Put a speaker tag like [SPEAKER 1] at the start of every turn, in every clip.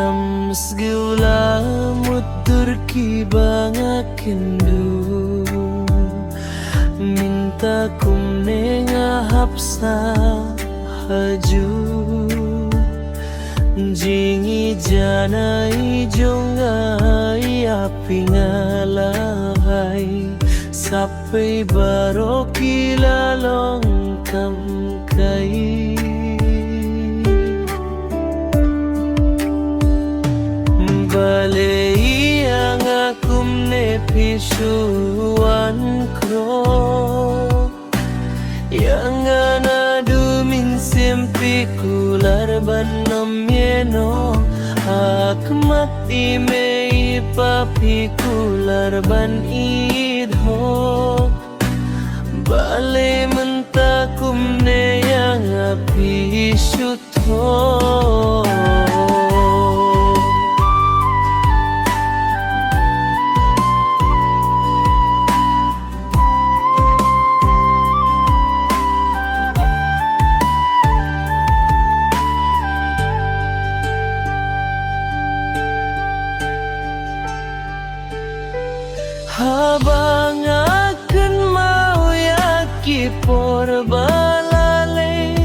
[SPEAKER 1] kam sgula mutur ki bangakendu minta kum nenga hapsa haju jingi janai jongai api ngalahai sampai baroki lalong kam kai bale yang akum ne pisuan kro yang anadu min sempi kular banam yeno akmat ime papi kular ban idho bale mentakum ne yang api syutho habang akan mau yaki por balale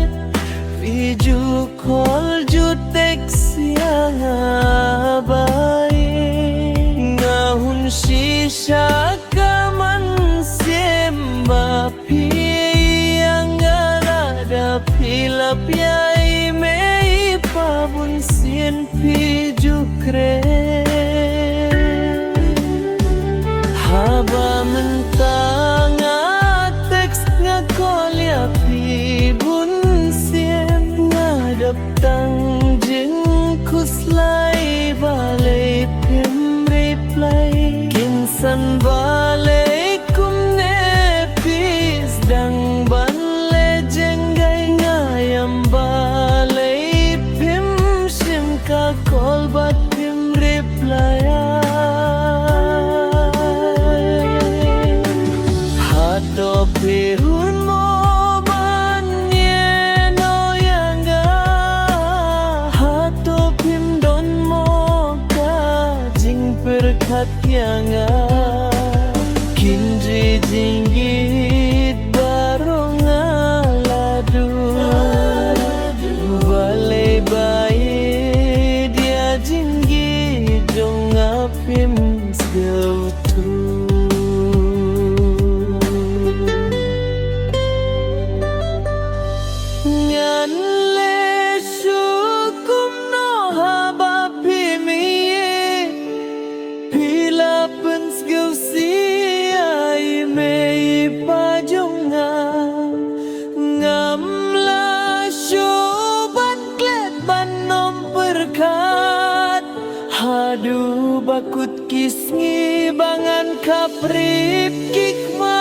[SPEAKER 1] viju kol jutek siang abai ngahun sisa kaman semba pi yang ada pilap yai mei pabun sien piju kre haba mentang teks ngakolya pi bun siem ngadap tang jeng kuslai balai pim reply kinsan balai kum ne pis dang ban le jenggai ngayam balai pim sim ka kol bat pim reply do pirun mo manye no yanga hato pim don mo ka jing perkat yanga kinji jinggit baronga ladu balai bayi dia jinggit jonga pim sgautu Hadu bakut kisngi bangan kaprip kikma